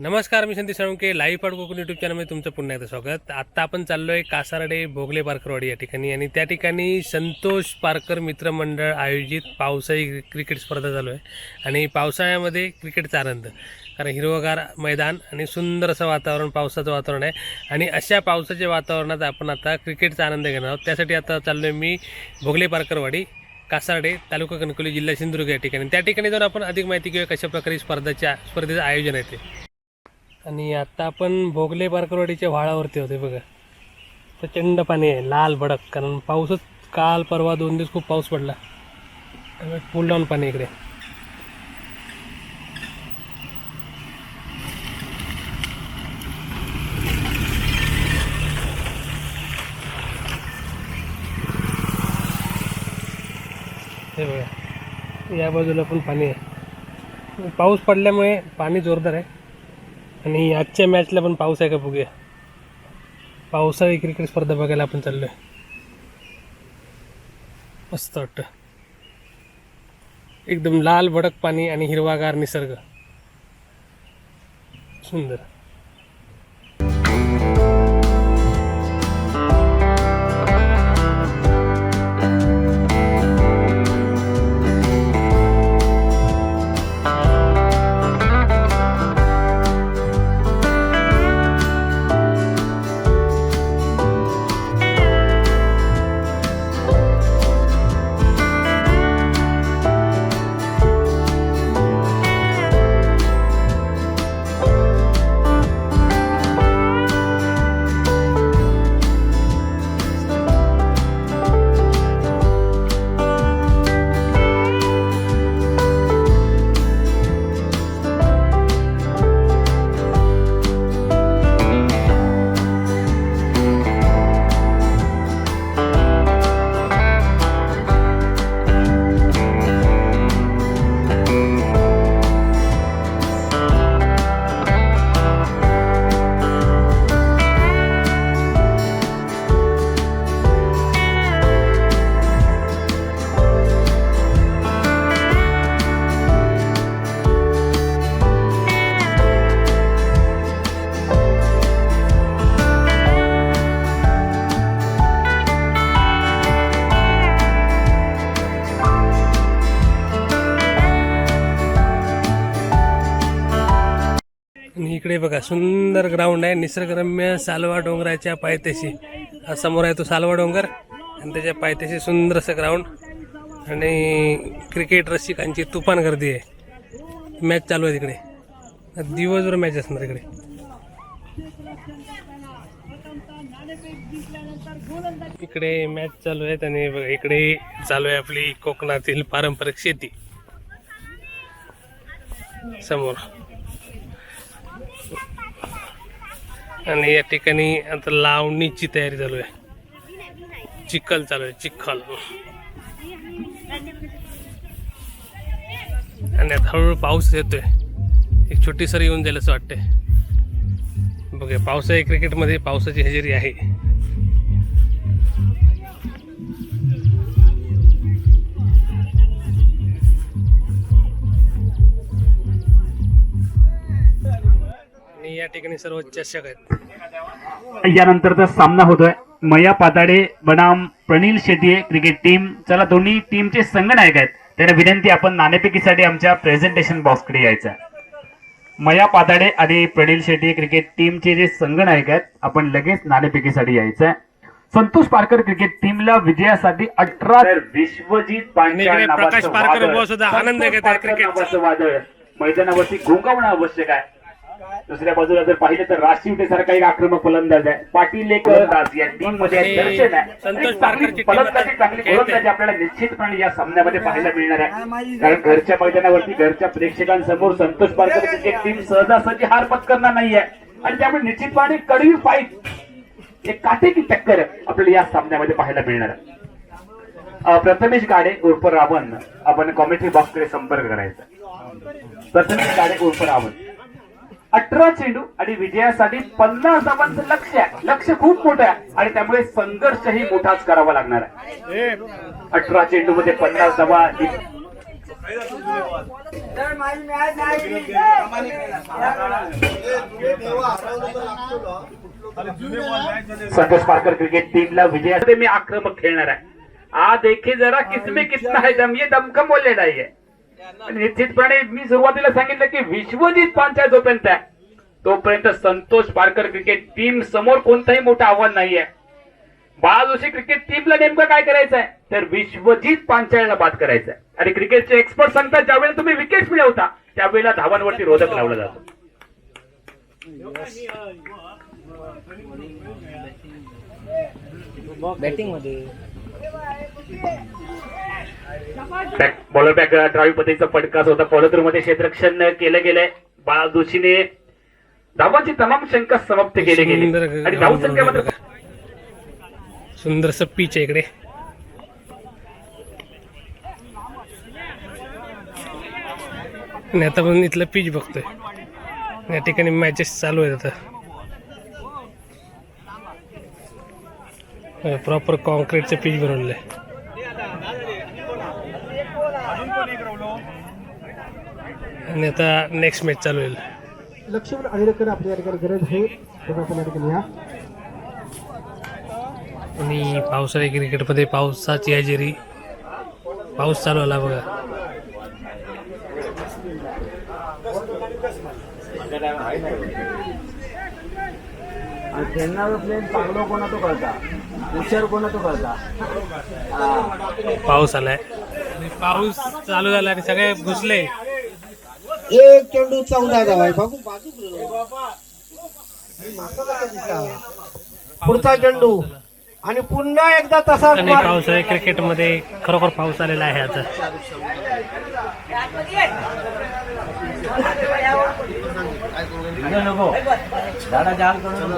नमस्कार, मी Sandeep Salunkhe live part Kokan YouTube चॅनलमध्ये तुमचं पुन्हा एकदा स्वागत. आत्ता आपण चाललो आहे कासारडे भोगले पारकरवाडी या ठिकाणी आणि त्या ठिकाणी संतोष पारकर मित्रमंडळ आयोजित पावसाळी क्रिकेट स्पर्धा चालू आहे. आणि पावसाळ्यामध्ये क्रिकेटचा आनंद, कारण हिरवगार मैदान आणि सुंदर असं वातावरण, पावसाचं वातावरण आहे. आणि अशा पावसाच्या वातावरणात आपण आता क्रिकेटचा आनंद घेणार आहोत. त्यासाठी आता चाललो आहे मी भोगले पारकरवाडी, कासारडे, तालुका कणकवली, जिल्हा सिंधुदुर्ग या ठिकाणी. त्या ठिकाणी जाऊन आपण अधिक माहिती घेऊया कशा प्रकारे स्पर्धेचं आयोजन आहे ते. आणि आता आपण भोगले पारकरवाडीच्या व्हाळावरती होते बघा. प्रचंड पाणी आहे, लाल भडक, कारण पाऊसच काल परवा 2 दिवस खूप पाऊस पडला. फुल डाऊन पाणी इकडे. हे बघा, या बाजूला पण पाणी आहे. पाऊस पडल्यामुळे पाणी जोरदार आहे. आणि आजच्या मॅचला पण पाऊस आहे का बघूया. पावसाळी क्रिकेट स्पर्धा बघायला आपण चाललोय. मस्त वाटतं, एकदम लाल भडक पाणी आणि हिरवागार निसर्ग, सुंदर. आणि इकडे बघा, सुंदर ग्राउंड आहे, निसर्गरम्य सालवा डोंगराच्या पायथ्याशी. समोर आहे तो सालवा डोंगर आणि त्याच्या पायथ्याशी सुंदर असं ग्राउंड. आणि क्रिकेट रसिकांची तुफान गर्दी आहे. मॅच चालू आहे तिकडे, दिवसभर मॅच असणार इकडे. इकडे मॅच चालू आहेत आणि बघा इकडे चालू आहे आपली कोकणातील पारंपरिक शेती समोर. आणि या ठिकाणी आता लावणीची तयारी चालू आहे, चिखल चालू आहे, चिखल. आणि आता हळूहळू पाऊस येतोय, एक छोटी सरी येऊन जाईल असं वाटतंय. बघा, पावसाळी क्रिकेटमध्ये पावसाची हजेरी आहे. या ठिकाणी सर्व चषक आहेत. यानंतरचा सामना होतोय मया पाताडे बनाम प्रणील शेट्टी क्रिकेट टीम. चला, दोन्ही टीमचे संघनायक आहेत, त्यांना विनंती आपण नाणेफेकीसाठी आमच्या प्रेझेंटेशन बॉक्सकडे यायचं आहे. मया पाताडे आणि प्रणील शेट्टी क्रिकेट टीमचे जे संघनायक आहेत, आपण लगेच नाणेफेकीसाठी यायचं आहे. संतोष पारकर क्रिकेट टीमला विजयासाठी 18 विश्वजित प्रकाश पारकर सुद्धा आनंद घेत आहे. क्रिकेटचं वादळ मैदानावरती घोंगावणं आवश्यक आहे. दुसऱ्या बाजूला जर पाहिलं तर राजशिवटे सारखा एक आक्रमक फलंदाज आहे. पाटील एक या टीम मध्ये दर्शन आहे. संतोष पारकरची फलंदाजी, चांगली गोलंदाजी आपल्याला निश्चितपणे या सामन्यामध्ये पाहायला मिळणार आहे. कारण घरच्या मैदानावरती घरच्या प्रेक्षकांसमोर संतोष पारकर क्रिकेट टीम सहजासहजी हार पत्करणार नाहीये. आणि त्यामुळे निश्चितपणे कडवी फाईट, एक काटेकी टक्कर आपल्याला या सामन्यामध्ये पाहायला मिळणार आहे. प्रथमेश गाडे उर्फ रावण, आपण कॉमेंट्री बॉक्सकडे संपर्क करायचा. प्रथमेश गाडे उर्फ रावण, 18 चेंडू आणि विजयासाठी 50 धावांचं लक्ष्य आहे. लक्ष्य खूप मोठं आहे आणि त्यामुळे संघर्षही मोठाच करावा लागणार आहे. 18 चेंडू मध्ये 50 धावा. संतोष पारकर क्रिकेट टीमला विजयासाठी मी आक्रमक खेळणार आहे. आज देखील जरा किसमे कितना है दम, ये दमखम बोललेला आहे. निश्चितपणे मी सुरुवातीला सांगितलं की विश्वजित पांचाळ जोपर्यंत आहे तोपर्यंत संतोष पारकर क्रिकेट टीम समोर कोणतंही मोठं आव्हान नाहीये. बाळा जोशी क्रिकेट टीमला नेमकं काय करायचंय तर विश्वजित पांचाळला बाद करायचंय. आणि क्रिकेटचे एक्सपर्ट सांगतात ज्यावेळेला तुम्ही विकेट मिळवता त्यावेळेला धावांवरती रोधक लावला जातो. बॅटिंग मध्ये बॉलर बॅक ड्राईव्ह पद्धतीचा फटकाच होता. फॉलोथ्रू मध्ये क्षेत्ररक्षण केलं गेलंय. बाळा जोशीने धावांची तमाम शंका समाप्त केली गेली आणि धावसंख्या मात्र सुंदरस पीच आहे इकडे. आणि आता पण इथलं पीच बघतोय. या ठिकाणी मॅचेस चालू आहेत आता. प्रॉपर कॉन्क्रीटचं पीच बनवलेलं आहे. आणि आता नेक्स्ट मॅच चालू होईल. लक्ष्मण आळेकर आपल्या ठिकाणी गरज आहे आपल्या ठिकाणी या. आणि पावसाळी क्रिकेटमध्ये पावसाची हजेरी, पाऊस चालू आला बघा. खेळणारा प्लेन चांगलं कोणा तो कळता, हुशार कोणा तो कळता. पाऊस आलाय. आणि पाऊस चालू झाला आणि सगळे घुसले. एक चेंडू 14 धावा आहे बघू बाजू. पुढचा चेंडू आणि पुन्हा एकदा तसाच आणि पावसाळी क्रिकेटमध्ये खरोखर पाऊस आलेला आहे आता. दादा जाल करून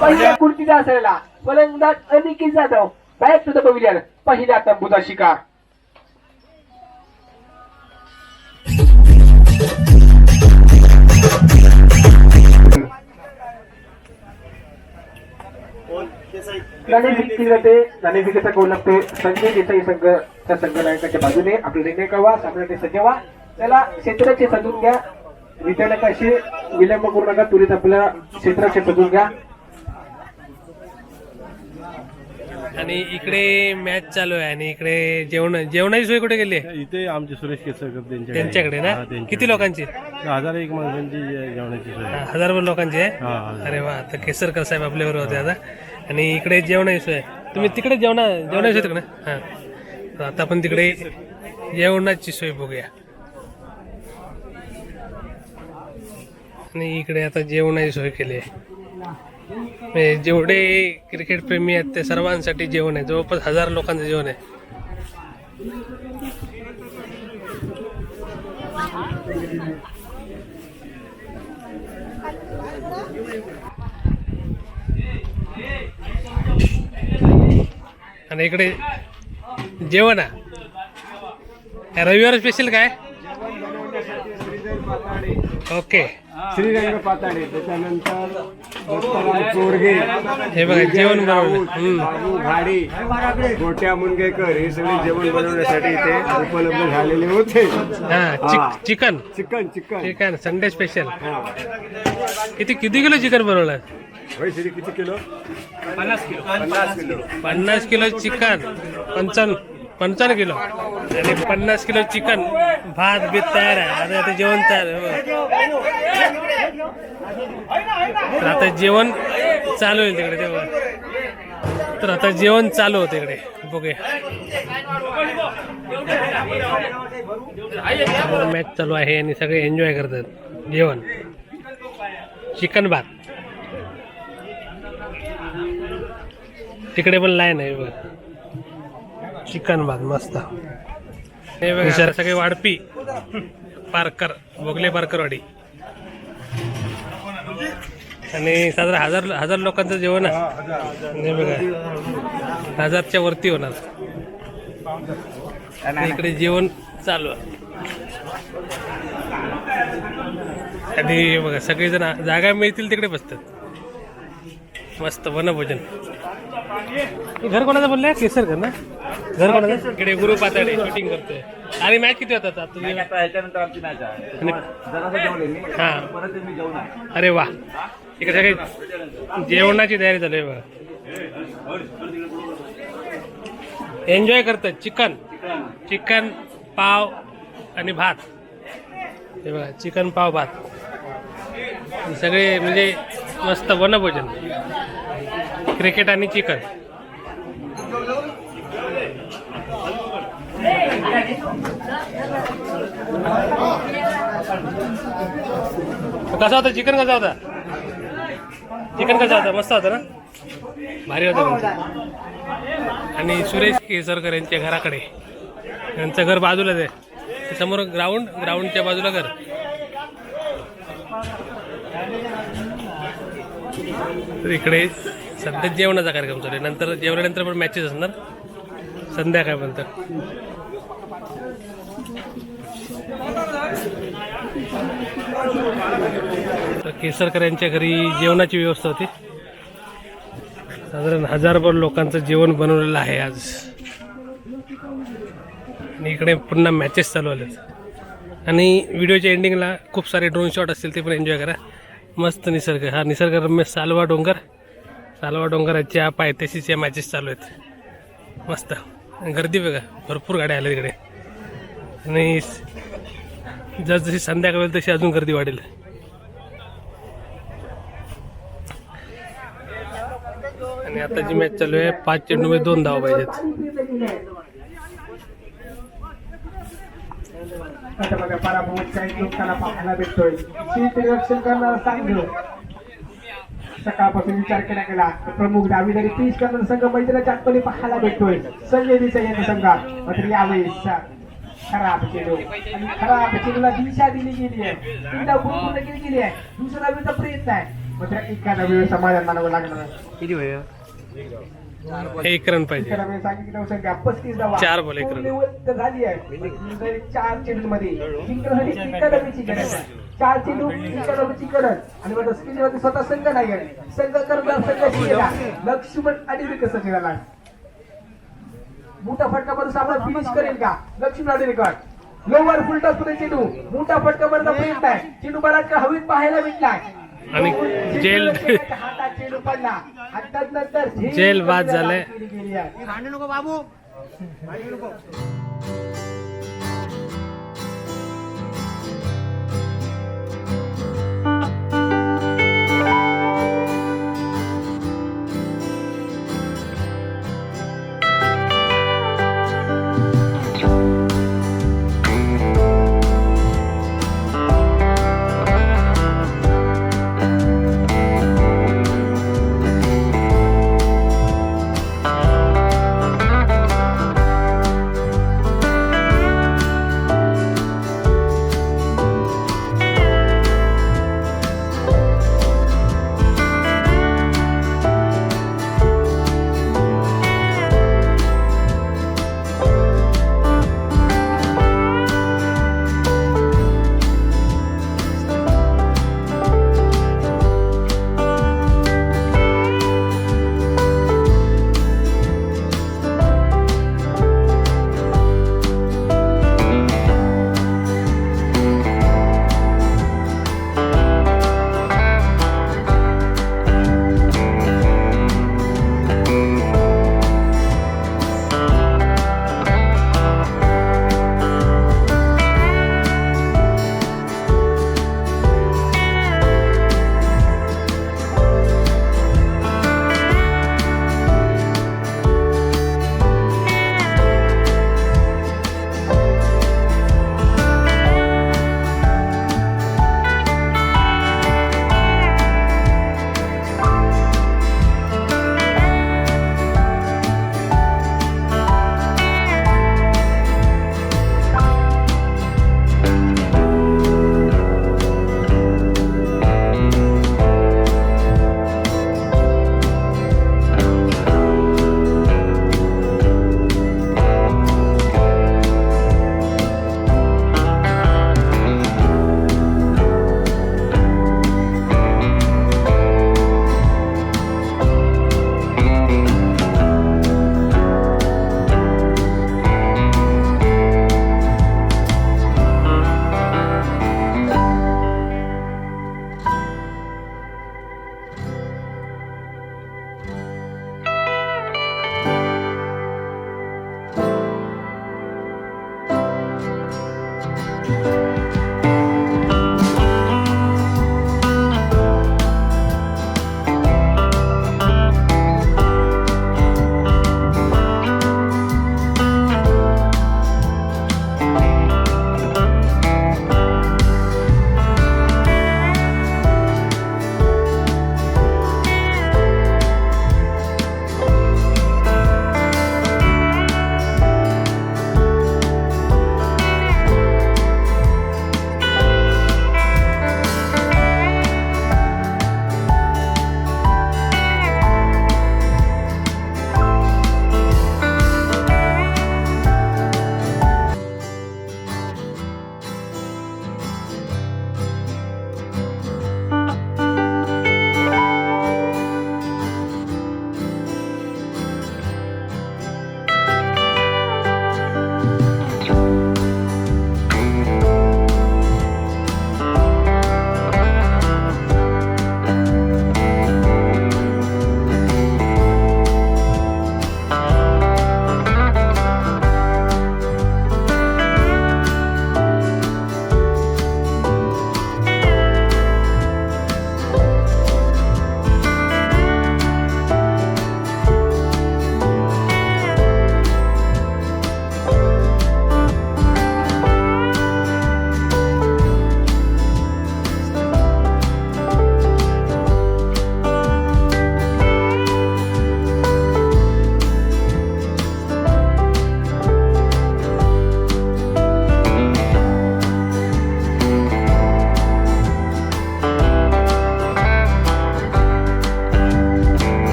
पहिल्या कुर्तीचा असायला फलंदाज Aniket Jadhav back to the pavilion. पहिल्या तंबूचा शिकार. नाणेफेकीचा गोल लागते संजय देसाई संघाच्या संघनायकाच्या बाजूने. आपले निर्णय कळवा, सामन्याचे सज्जवा. त्याला क्षेत्राचे सजून घ्या. विद्यालय असे विलंब करू नका. तुरीत आपल्या क्षेत्राचे सजून घ्या. आणि इकडे मॅच चालू आहे आणि इकडे जेवणाची सोय कुठे गेली आहे? इथे आमचे सुरेश केसरकर त्यांच्याकडे ना. किती लोकांची? 1001 माणसांची जेवणाची सोय. 1000 लोकांची आहे. हा. अरे वा. तर केसरकर साहेब आपल्याबरोबर होते आता. आणि इकडे जेवणाची सोय. तुम्ही तिकडे जेवणाची सोय तिकडे. हां, तर आता आपण तिकडे जेवणाची सोय बघूया. आणि इकडे आता जेवणाची सोय केली आहे. जेवढे क्रिकेट प्रेमी आहेत ते सर्वांसाठी जेवण आहे. जवळपास 1000 लोकांचं जेवण आहे. आणि इकडे जेवण आहे. रविवार स्पेशल काय? ओके. श्रीरंग पाताडे, त्याच्यानंतर चोरगे, हे बघा जेवण बनवलं. बाबू घाडी, गोट्या मुनगेकर हे सगळे जेवण बनवण्यासाठी इथे उपलब्ध झालेले होते. हा, chicken chicken chicken chicken Sunday special. किती किलो चिकन बनवलं? किती किलो? 50 kilo chicken. 55 किलो आणि 50 किलो चिकन. भात बीत तयार आहे. आता जेवण तयार आहे. तर आता जेवण चालू होईल तिकडे तेव्हा. तर आता जेवण चालू होतं इकडे. बघूया. मॅच चालू आहे आणि सगळे एन्जॉय करतात जेवण. चिकन भात. तिकडे पण लाईन आहे बघ. चिकन भात मस्त. हे बघा सगळे वाढपी पारकर, भोगले पारकरवाडी. आणि साधारण 1000 लोकांचं जेवण आहे. हे बघा 1000च्या वरती होणार. इकडे जेवण चालू आहे. आणि हे बघा सगळेजण जागा मिळतील तिकडे बसतात मस्त वनभोजन. हे घर कोणाचं बोलले केसर घर ना घर कोणाचं इकडे गुरु पाताडे शूटिंग करतोय. आणि मॅच किती होतात आता तुझी? आता ह्याच्यानंतर आमची मॅच आहे जरासं जेवले मी हा परत मी जेवण आहे. अरे वा इकडे सगळे जेवणाची तयारी चालू आहे बघा. एन्जॉय करतात चिकन पाव आणि भात. हे बघा चिकन पाव भात सगळे म्हणजे मस्त वनभोजन क्रिकेट आणि चिकन. कसा होता चिकन कसा होता मस्त होता ना भारी होता म्हणजे. आणि सुरेश केसरकर यांच्या घराकडे यांचं घर बाजूलाच आहे ते समोर ग्राउंडच्या बाजूला घर. तर इकडे सध्या जेवणाचा कार्यक्रम चालू आहे. नंतर जेवल्यानंतर पण मॅचेस असणार संध्याकाळपर्यंत. तर केसरकर यांच्या घरी जेवणाची व्यवस्था होती. साधारण 1000भर लोकांचं जेवण बनवलेलं आहे आज. आणि इकडे पुन्हा मॅचेस चालू आलेत. आणि व्हिडिओच्या एंडिंगला खूप सारे ड्रोन शॉट असतील ते पण एन्जॉय करा. मस्त निसर्ग हा निसर्गरम्य सालवा डोंगराच्या पायथ्याशीच्या मॅचेस चालू आहेत. मस्त गर्दी बघा भरपूर गाड्या आल्या तिकडे. आणि जशी संध्याकाळ होईल तशी अजून गर्दी वाढेल. आणि आता जी मॅच चालू आहे 5 चेंडूमध्ये 2 धावा पाहिजेत. आता बघा पराभूतच्या एक लोकांना पाहायला भेटतोय. शीतरक्षण करणारा संघ सकाळपासून विचार केला गेला प्रमुख दावेदारी पीस करणारा संघ मैदानाच्या आतमध्ये पाहायला भेटतोय. संजय देसाई यांच्या संघात मात्र यावेळेस खराब चेंडू आणि खराब चेंडूला दिशा दिली गेली आहे. तीनदा पूर्ण केली आहे. दुसरा वेळचा प्रयत्न आहे मात्र एखादा वेळ समाधान मानावं लागणार आहे. किती वेळ 1 रन पाहिजे. 4 बॉल 1 रन. झाली आहे 4 चेंडूमध्ये जिंकण्यासाठी एकादशीची गरज आहे. 4 चेंडू एकादशीची गरज आणि मग स्क्रीनवरती स्वतः संघ नाही आहे. संघ करणार संघाची गेला लक्ष्मण आणि कसं केला मोठा फटका मारून सामना फिनिश करेल का लक्ष्मण आडेकर. लोवर फुलटा सुद्धा चेंडू मोठा फटका मारला प्रयत्न आहे. चेंडू बराच हवेत पाहायला भेटलाय आणि हातात चेंडू पडला आणि त्यानंतर जेल बाद झालंय. गेली आहे.